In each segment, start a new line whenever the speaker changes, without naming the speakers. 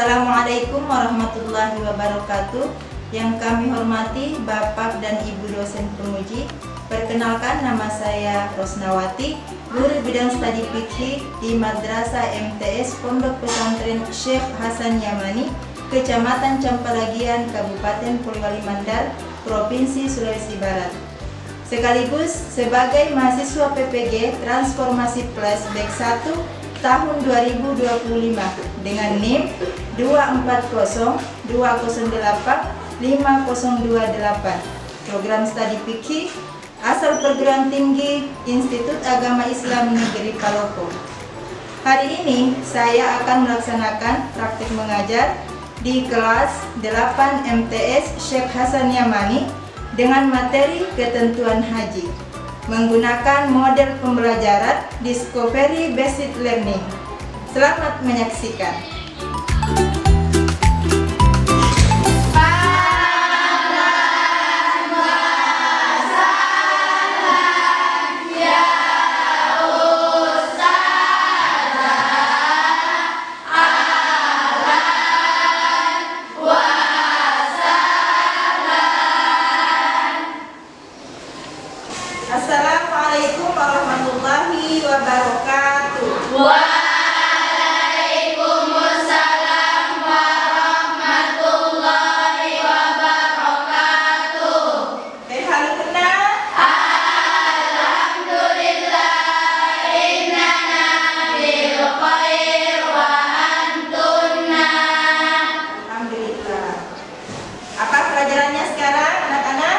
Assalamualaikum warahmatullahi wabarakatuh. Yang kami hormati Bapak dan Ibu dosen penguji. Perkenalkan, nama saya Rosnawati, guru bidang studi fikih di Madrasah MTS Pondok Pesantren Syekh Hasan Yamani, Kecamatan Campalagian, Kabupaten Polewali Mandar, Provinsi Sulawesi Barat. Sekaligus sebagai mahasiswa PPG Transformasi Plus Batch 1 tahun 2025 dengan NIM 24020850028, program studi fikih asal perguruan tinggi Institut Agama Islam Negeri Palopo. Hari ini saya akan melaksanakan praktik mengajar di kelas 8 MTS Syekh Hasan Yamani dengan materi ketentuan haji menggunakan model pembelajaran Discovery Based Learning. Selamat menyaksikan. Assalamualaikum warahmatullahi wabarakatuh.
Waalaikumsalam warahmatullahi wabarakatuh.
Halo kenal.
Alhamdulillah innana bil khair wa antunna.
Alhamdulillah. Apa pelajarannya sekarang, anak-anak?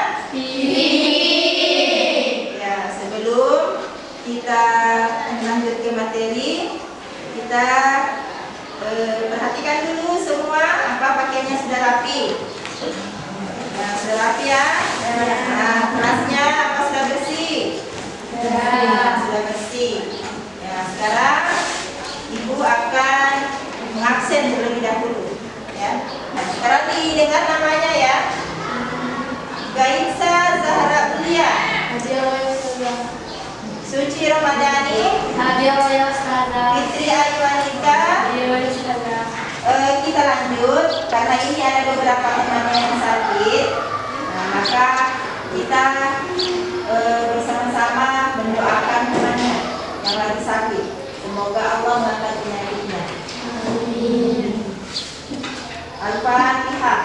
Ya, sebelum kita lanjut ke materi, kita perhatikan dulu semua apa pakaiannya sudah rapi. Nah, sudah rapi ya. Nah, kelasnya apa sudah bersih? Sudah bersih. Ya, sekarang Ibu akan mengabsen terlebih dahulu. Ya. Nah, sekarang didengar namanya ya. Gaisa Zahra Ulia, Suci Ramadhani, Fitri Ayu Anita. Kita lanjut karena ini ada beberapa temannya yang sakit. Nah, maka kita bersama-sama mendoakan temannya yang lagi sakit. Semoga Allah mengangkat penyakitnya. Al-Fatihah.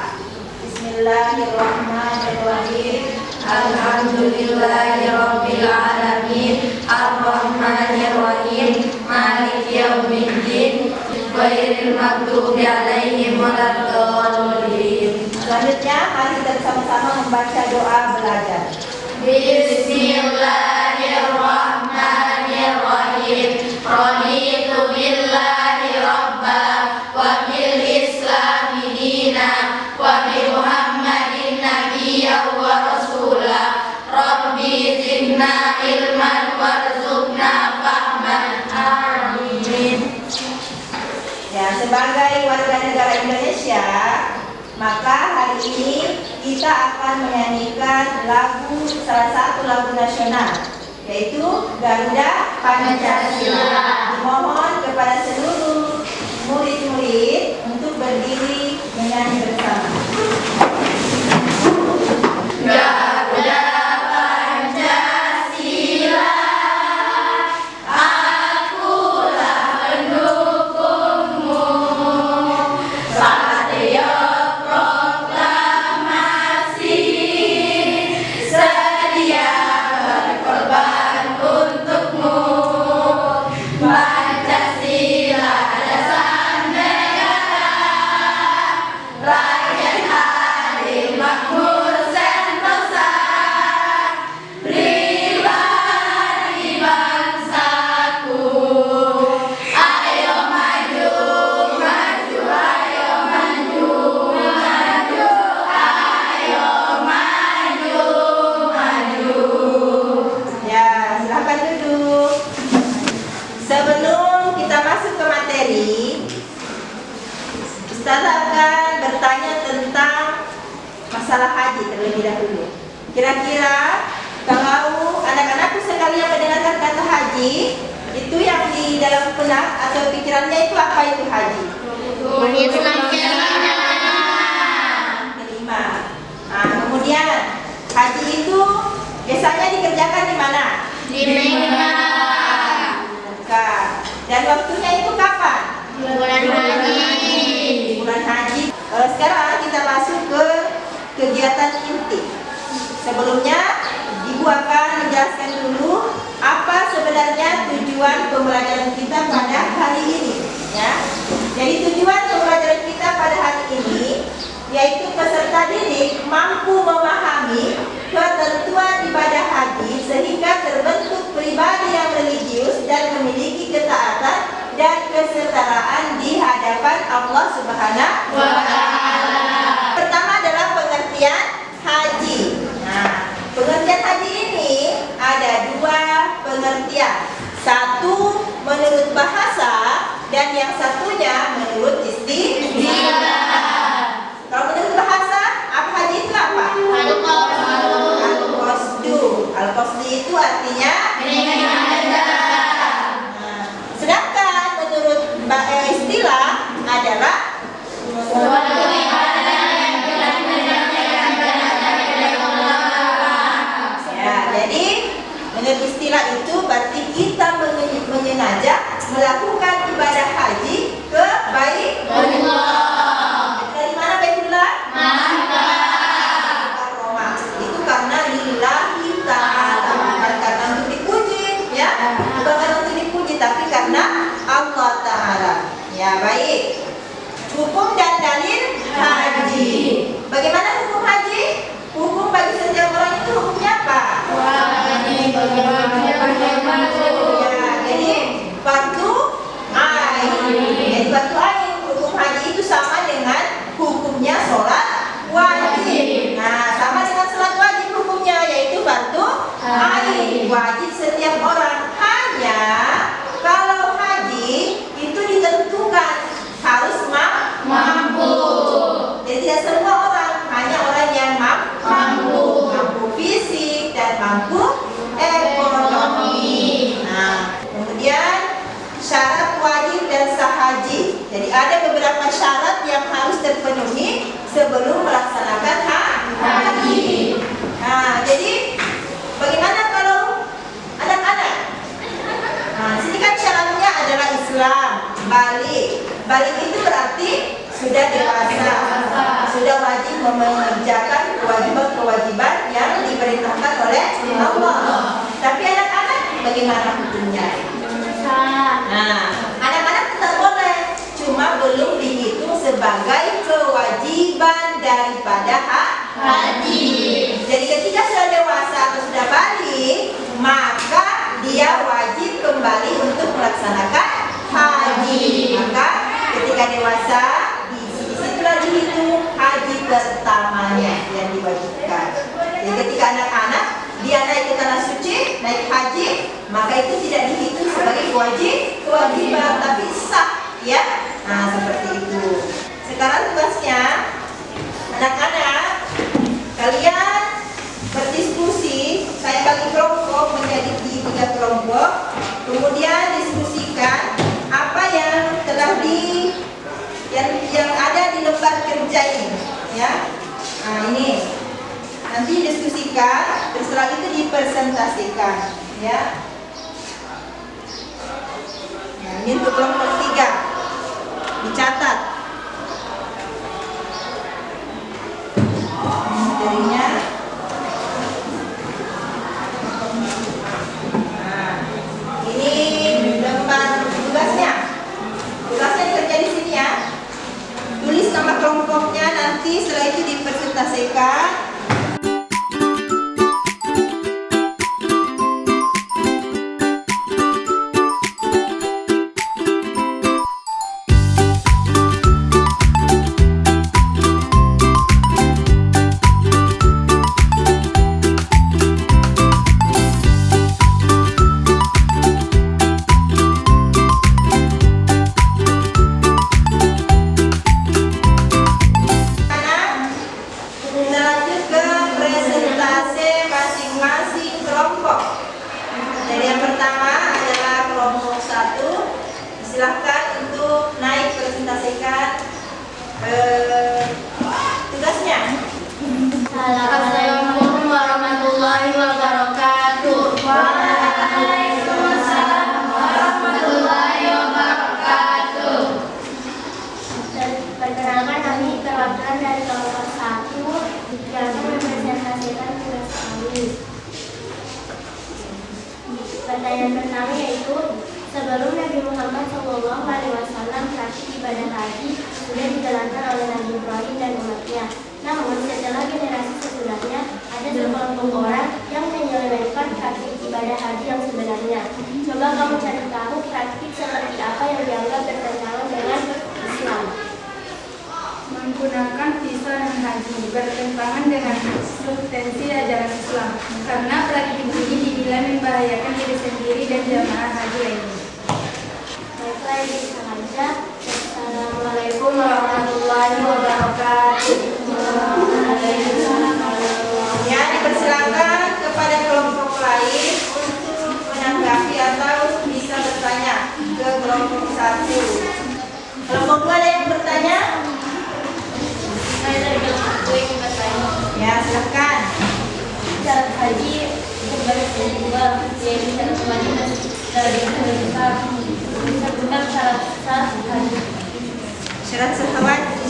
Bismillahirrahmanirrahim.
Alhamdulillahirabbil alamin arrahmanirrahim maliki yaumiddin ghairil maghdubi alaihim waladdallin.
Selanjutnya mari kita sama-sama membaca doa belajar.
Bismillahirrahmanirrahim. Raditu billahi rabba wa bil islami dina wa bi Muhammadin nabiyyan wa rasula. Rabbi zidna ilman warzuqna fahman. Amin.
Ya, sebagai warga negara Indonesia, maka hari ini kita akan menyanyikan salah satu lagu nasional, yaitu Garuda Pancasila. Dimohon kepada seluruh murid-murid untuk berdiri menyanyi bersama.
Garuda Pancasila, akulah pendukungmu. Patriot proklamasi, sedia berkorban untukmu. Pancasila dasar negara, rakyat adil makmur sentosa, pribadi bangsaku. Ayo maju, maju, ayo maju, maju, ayo maju, maju.
Ya, silakan duduk. Sebelum kita masuk ke materi, Ustazah akan bertanya tentang masalah haji terlebih dahulu. Kira-kira kalau anak-anakku sekalian mendengarkan kata haji, itu yang di dalam benak atau pikirannya itu apa itu haji?
Menyenangkan
Sebelumnya, Ibu akan menjelaskan dulu apa sebenarnya tujuan pembelajaran kita pada hari ini, ya. Jadi tujuan pembelajaran kita pada hari ini yaitu peserta didik mampu memahami ketentuan ibadah haji sehingga terbentuk pribadi yang religius dan memiliki ketaatan dan kesetaraan di hadapan Allah Subhanahu wa Ta'ala. Pertama adalah pengertian haji. Nah, pengertian haji ini ada dua pengertian. Satu menurut bahasa dan yang satunya menurut istilah. Kalau menurut bahasa, apa haji itu apa? Al-Qasdu. Al-Qasdu itu artinya sedangkan menurut istilah adalah ya, jadi menurut istilah itu berarti kita menyengaja melakukan ibadah haji ke Baitullah. Dari mana Baitullah? Roma. Itu karena lillahi ta'ala, bukan karena untuk dipuji, ya. Bukan karena untuk dipuji, tapi karena Allah Ta'ala. Ya, baik. Hukum dan dalil haji. Bagaimana hukum haji? Hukum bagi setiap orang itu hukumnya apa? Ya, jadi fardu ain. Jadi fardu ain, hukum haji itu sama dengan hukumnya sholat wajib. Nah, sama dengan sholat wajib hukumnya yaitu fardu ain, wajib setiap orang. Hanya kalau haji itu ditentukan harus mampu. Jadi tidak semua orang, hanya orang yang mampu fisik dan mampu ekonomi. Nah, kemudian syarat wajib dan sah haji. Jadi ada beberapa syarat yang harus terpenuhi sebelum melaksanakan haji. Nah, jadi bagaimana kalau anak-anak? Nah, sini kan syaratnya adalah Islam, balik. Balik itu berarti sudah dewasa, sudah wajib mengerjakan kewajiban-kewajiban yang diperintahkan oleh Allah. Tapi anak-anak bagaimana hukumnya? Nah, anak-anak tetap boleh, cuma belum dihitung sebagai kewajiban daripada haji. Jadi ketika sudah dewasa atau sudah balik, maka dia wajib kembali untuk melaksanakan haji. Maka ketika dewasa, disitulah dihitung haji pertamanya yang diwajibkan. Jadi ketika anak-anak dia naik ke tanah suci, naik haji, maka itu tidak dihitung sebagai kewajiban, tapi sah, ya. Nah, seperti itu. Sekarang tugasnya anak-anak, kalian berdiskusi. Saya bagi kelompok menjadi 3 kelompok. Kemudian diskusikan apa yang telah yang ada di lembar kerja ini, ya. Nah, ini nanti diskusikan, setelah itu dipresentasikan, ya. Nah, ini untuk kelompok 3 dicatat materinya. Nah, ini lembar tugasnya dikerja di sini, ya. Tulis nama kelompoknya, nanti setelah itu dipresentasikan. Selanjutnya
Pertanyaan pertama yaitu, sebelum Nabi Muhammad SAW praktik ibadah haji sudah dijalankan oleh Nabi Ibrahim dan umatnya. Namun setelah generasi sesudahnya ada sekelompok orang yang menyelewengkan praktik ibadah haji yang sebenarnya. Coba kamu cari tahu praktik seperti apa yang dianggap bertentangan dengan Islam.
Menggunakan visa dan haji bertentangan dengan substansi ajaran Islam karena praktik ini dinilai membahayakan diri sendiri dan jamaah haji lainnya.
Baiklah, ini saja.
Assalamualaikum warahmatullahi wabarakatuh.
Ya, dipersilakan kepada kelompok lain untuk menanggapi atau bisa bertanya ke kelompok 1. Kelompok 2 ada yang bertanya?
Saya dari kelompok gue yang bertanya.
Ya, silakan.
Syarat haji terbagi menjadi 2, yaitu syarat wajib dan syarat disebutkan syarat haji.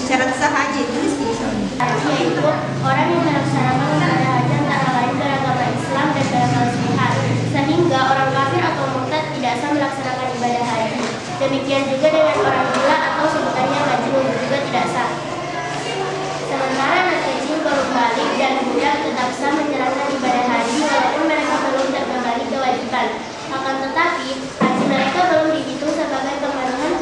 Syarat sah haji tulis di sini.
Haji yaitu orang yang melaksanakan ibadah haji antara lain beragama Islam dan berakal sehat, sehingga orang kafir atau murtad tidak sah melaksanakan ibadah haji. Demikian juga dengan orang gila atau sebutannya majnun juga tidak sah. Sementara anak kecil baru balik dan budak tetap sah menjalankan ibadah haji walaupun mereka belum terkembali kewajiban. Akan tetapi haji mereka belum dihitung sebagai pemenuhan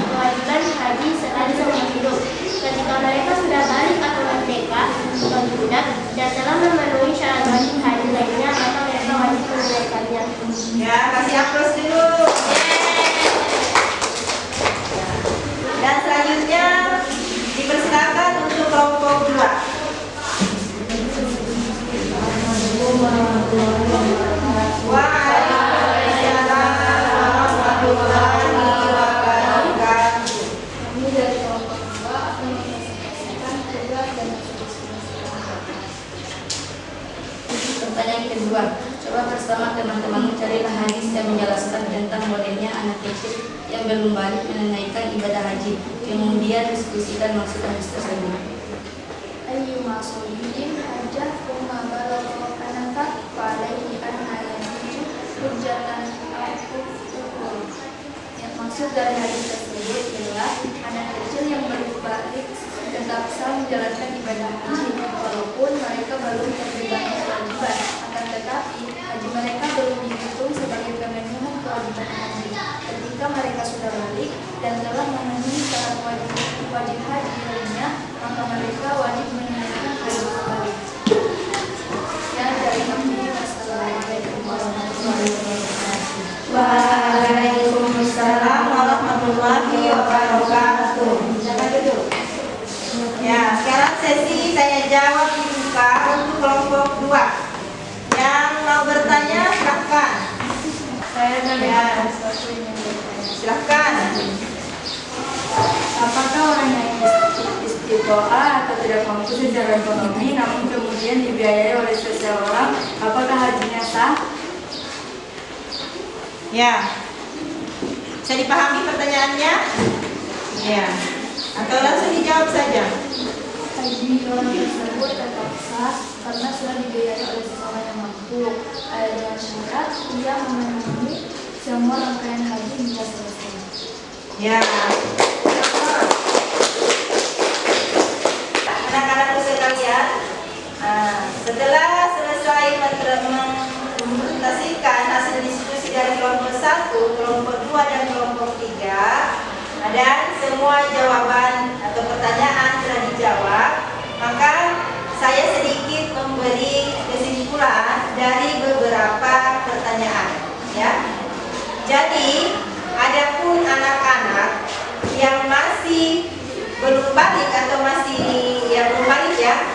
kewajiban haji sekali seumur hidup. Ketika mereka sudah balik atau merdeka, bukan budak, dan telah memenuhi syarat wajib haji lainnya, maka mereka wajib menunaikannya.
Ya, kasih aplaus dulu. Dan selanjutnya dipersilakan untuk kelompok 2. Waalaikumsalam warahmatullahi wabarakatuh.
Kami dari kelompok 2 akan menyelesaikan tugas dan
Pertanyaan kedua, coba bersama teman-teman mencarilah hadis yang menjelaskan tentang bolehnya anak kecil yang belum balik menunaikan ibadah haji. Kemudian diskusikan maksud hadis tersebut.
ayyuma solihin hajah umma balagha anaka falaihi an hayati hujjatan aku ukur. Yang maksud dari hadis tersebut adalah anak kecil yang belum balik tetap sah menjalankan ibadah haji walaupun mereka belum terbebani kewajiban. Akan tetapi haji mereka belum dihitung sebagai pemenuhan kewajiban haji. Ketika mereka sudah balik dan telah memenuhi syarat wajib haji lainnya, maka mereka wajib menunaikan haji kembali. Ya, dari kami, wassalamualaikum warahmatullahi wabarakatuh.
Waalaikumsalam warahmatullahi wabarakatuh. Silakan duduk. Ya, sekarang sesi tanya jawab dibuka untuk kelompok 2. Yang mau bertanya silakan.
Saya dari
Ya.
kelompok 1 ingin bertanya.
Silakan.
Apakah orang yang istiqoah atau tidak mampu secara ekonomi namun kemudian dibiayai oleh seseorang, apakah hajinya sah?
Ya. Bisa dipahami pertanyaannya? Ya. Atau langsung dijawab saja.
Haji orang tersebut tetap sah karena sudah dibiayai oleh seseorang yang mampu. Dengan syarat ia memenuhi semua rangkaian haji hingga selesai.
Ya. Anak-anakku sekalian, setelah selesai mempresentasikan hasil diskusi dari kelompok 1, kelompok 2 dan kelompok 3, dan semua jawaban atau pertanyaan telah dijawab, maka saya sedikit memberi kesimpulan dari beberapa pertanyaan, ya. Jadi, adapun anak-anak yang masih belum balik atau masih belum balik ya,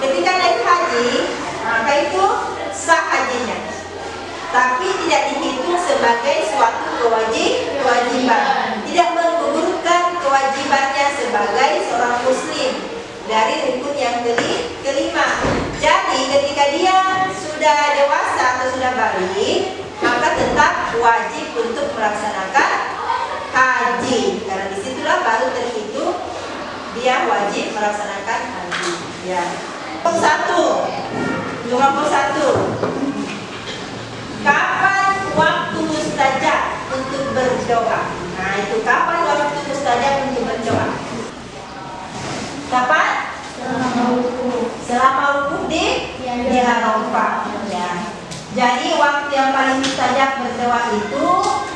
ketika naik haji, maka itu sah hajinya, tapi tidak dihitung sebagai suatu kewajiban, tidak menggugurkan kewajibannya sebagai seorang muslim dari rukun yang kelima. Jadi ketika dia sudah dewasa atau sudah balik, maka tetap wajib untuk melaksanakan haji, karena disitulah baru terhitung dia wajib melaksanakan haji. Ya. Kelompok 1. Kapan waktu berdoa. Nah, itu kapan waktu mustajab untuk berdoa? Kapan? Selama wukuf di Arafah. Ya. Jadi waktu yang paling mustajab berdoa itu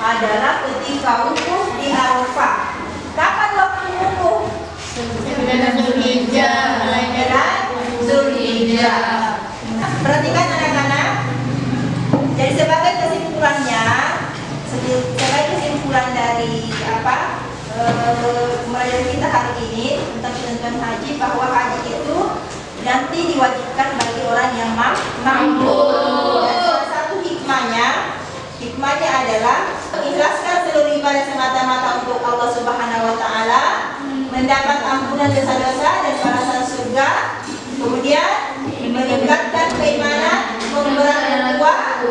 adalah ketika wukuf di Arafah. Kapan waktu wukuf?
9 Zulhijjah.
Perhatikan anak-anak. Jadi sebagai kesimpulan dari pembelajaran kita hari ini tentang ketentuan haji, bahwa haji itu nanti diwajibkan bagi orang yang mampu. Dan salah satu hikmahnya adalah mengikhlaskan seluruh ibadah semata-mata untuk Allah Subhanahu wa taala, mendapat ampunan dosa-dosa dan balasan surga, kemudian meningkatkan keimanan, memberatkan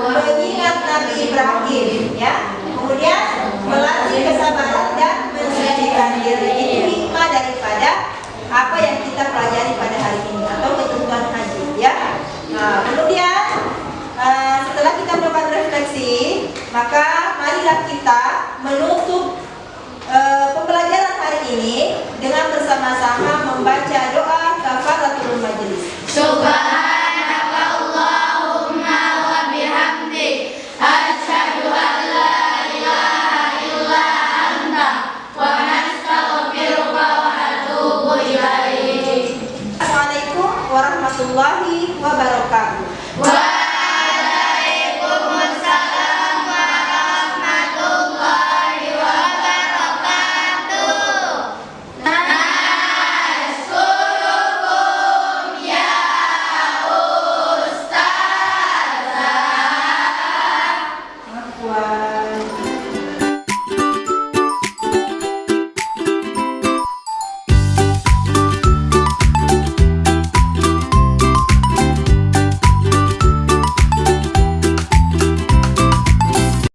mengingat Nabi Ibrahim, ya. Kemudian melatih kesabaran dan mensucikan diri. Itu hikmah daripada apa yang kita pelajari pada hari ini atau ketentuan haji, ya. Nah, kemudian setelah kita melakukan refleksi, maka marilah kita menutup pembelajaran hari ini dengan bersama-sama membaca